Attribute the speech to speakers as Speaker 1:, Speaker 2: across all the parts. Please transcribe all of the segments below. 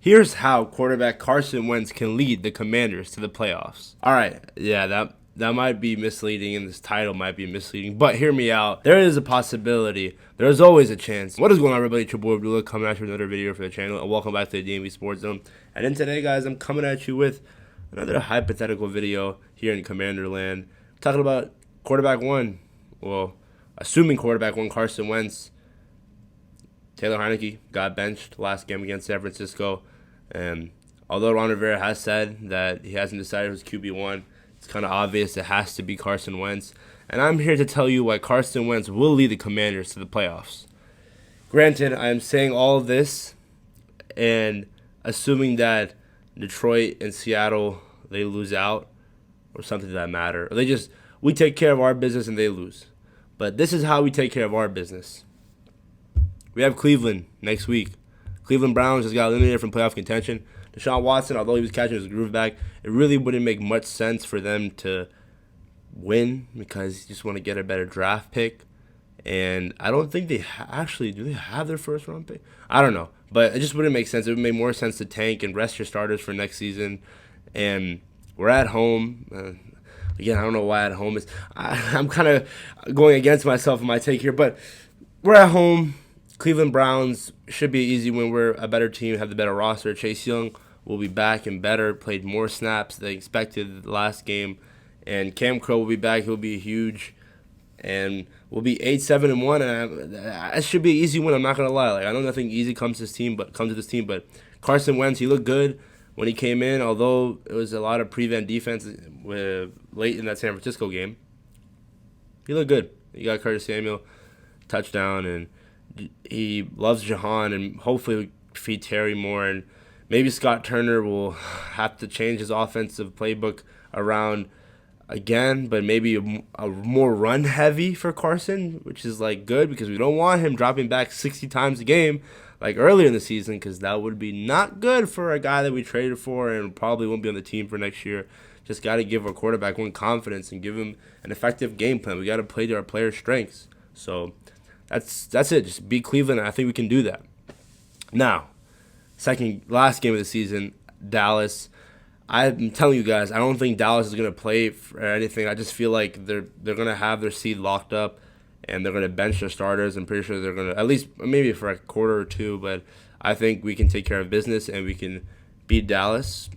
Speaker 1: Here's how quarterback Carson Wentz can lead the Commanders to the playoffs. All right, yeah, that might be misleading, and this title might be misleading, but hear me out. There is a possibility. There's always a chance. What is going on, everybody? It's your boy Abdullah coming at you with another video for the channel, and welcome back to the DMVSportsZone. And then today, guys, I'm coming at you with another hypothetical video here in Commander Land. Talking about quarterback one. Well, assuming quarterback one, Carson Wentz. Taylor Heineke got benched last game against San Francisco. And although Ron Rivera has said that he hasn't decided who's QB1, it's kind of obvious it has to be Carson Wentz. And I'm here to tell you why Carson Wentz will lead the Commanders to the playoffs. Granted, I am saying all of this and assuming that Detroit and Seattle, they lose out or something to that matter. Or we take care of our business and they lose. But this is how we take care of our business. We have Cleveland next week. Cleveland Browns just got eliminated from playoff contention. Deshaun Watson, although he was catching his groove back, it really wouldn't make much sense for them to win because you just want to get a better draft pick. And I don't think they do they have their first round pick? I don't know. But it just wouldn't make sense. It would make more sense to tank and rest your starters for next season. And we're at home. Again, I don't know why at home is. I'm kind of going against myself in my take here. But we're at home. Cleveland Browns should be an easy win. We're a better team, have the better roster. Chase Young will be back and better, played more snaps than expected last game. And Cam Crow will be back. He'll be huge. And we'll be 8-7-1. And that should be an easy win. I'm not going to lie. I know nothing easy comes to this team, but Carson Wentz, he looked good when he came in, although it was a lot of prevent defense late in that San Francisco game. He looked good. He got Curtis Samuel touchdown, and he loves Jahan, and hopefully feed Terry more, and maybe Scott Turner will have to change his offensive playbook around again, but maybe a more run heavy for Carson, which is good because we don't want him dropping back 60 times a game like earlier in the season, because that would be not good for a guy that we traded for and probably won't be on the team for next year. Just got to give our quarterback one confidence and give him an effective game plan. We got to play to our players' strengths. So that's it. Just beat Cleveland. I think we can do that. Now, last game of the season, Dallas. I'm telling you guys, I don't think Dallas is going to play for anything. I just feel like they're going to have their seed locked up, and they're going to bench their starters. I'm pretty sure they're going to, at least maybe for a quarter or two, but I think we can take care of business and we can beat Dallas.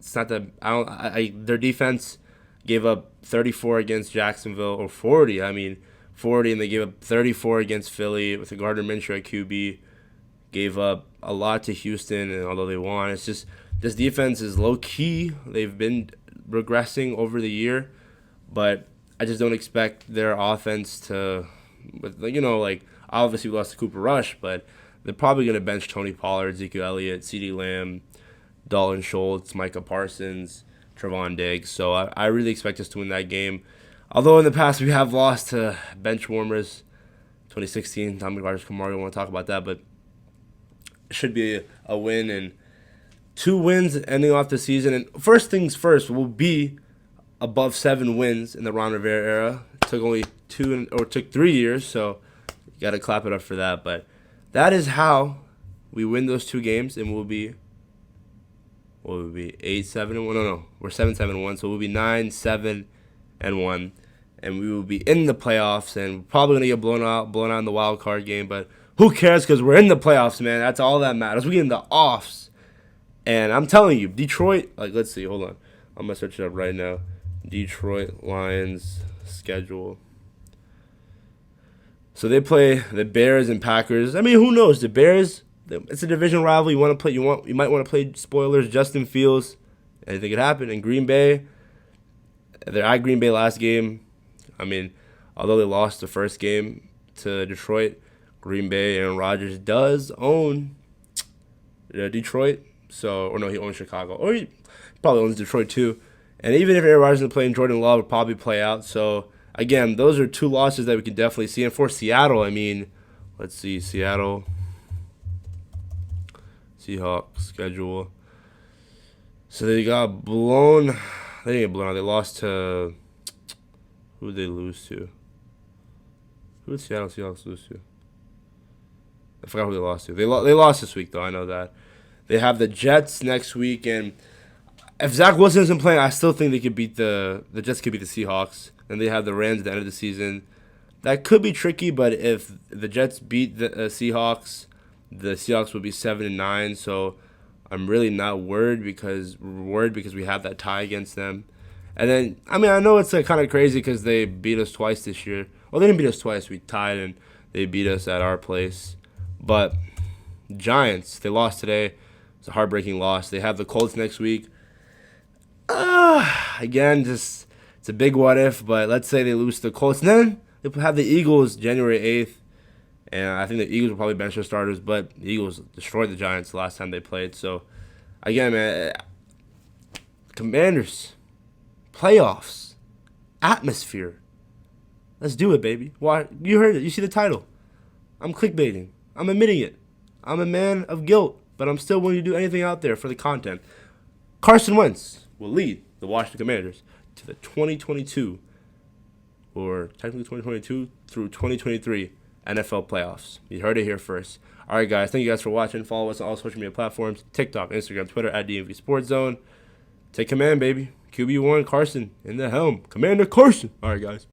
Speaker 1: It's not that their defense gave up 34 against Jacksonville, or 40. 40, and they gave up 34 against Philly with a Gardner Minshew at QB. Gave up a lot to Houston, and although they won, it's just this defense is low-key. They've been regressing over the year, but I just don't expect their offense to, obviously we lost to Cooper Rush, but they're probably going to bench Tony Pollard, Ezekiel Elliott, CeeDee Lamb, Dalton Schultz, Micah Parsons, Trevon Diggs. So I really expect us to win that game. Although in the past we have lost to bench warmers, 2016, Tommy Rogers-Camargo, I want to talk about that, but it should be a win and 2 wins ending off the season. And first things first, we'll be above 7 wins in the Ron Rivera era. It took only 3 years, so you got to clap it up for that. But that is how we win those 2 games, and we'll be 8-7-1. No, we're 7-7-1, so we'll be 9-7-1, and we will be in the playoffs, and probably gonna get blown out in the wild card game. But who cares? Because we're in the playoffs, man. That's all that matters. We get in the offs, and I'm telling you, Detroit. Let's see. Hold on. I'm gonna search it up right now. Detroit Lions schedule. So they play the Bears and Packers. Who knows? The Bears. It's a division rival. You might want to play spoilers. Justin Fields. Anything could happen. In Green Bay, they're at Green Bay last game. Although they lost the first game to Detroit, Green Bay, Aaron Rodgers does own Detroit. He owns Chicago. Or he probably owns Detroit too. And even if Aaron Rodgers isn't playing, Jordan Love would probably play out. So, again, those are 2 losses that we can definitely see. And for Seattle, let's see, Seahawks schedule. So they got blown. They didn't get blown out. They lost to, who did they lose to? Who did Seattle Seahawks lose to? I forgot who they lost to. They lost this week, though. I know that. They have the Jets next week, and if Zach Wilson isn't playing, I still think they could beat the Jets could beat the Seahawks. And they have the Rams at the end of the season. That could be tricky, but if the Jets beat the Seahawks will be 7-9. So I'm really not worried because we have that tie against them. And then I know it's kind of crazy because they beat us twice this year. Well, they didn't beat us twice. We tied and they beat us at our place. But Giants, they lost today. It's a heartbreaking loss. They have the Colts next week. Again, just it's a big what if, but let's say they lose to the Colts. And then they have the Eagles January 8th. And I think the Eagles will probably bench their starters, but the Eagles destroyed the Giants the last time they played. So, again, man, Commanders, playoffs, atmosphere. Let's do it, baby. Why? You heard it. You see the title. I'm clickbaiting. I'm admitting it. I'm a man of guilt, but I'm still willing to do anything out there for the content. Carson Wentz will lead the Washington Commanders to the 2022, or technically 2022 through 2023 NFL playoffs. You heard it here first. All right, guys. Thank you guys for watching. Follow us on all social media platforms: TikTok, Instagram, Twitter at DMVSportsZone. Take command, baby. QB1 Carson in the helm. Commander Carson. All right, guys.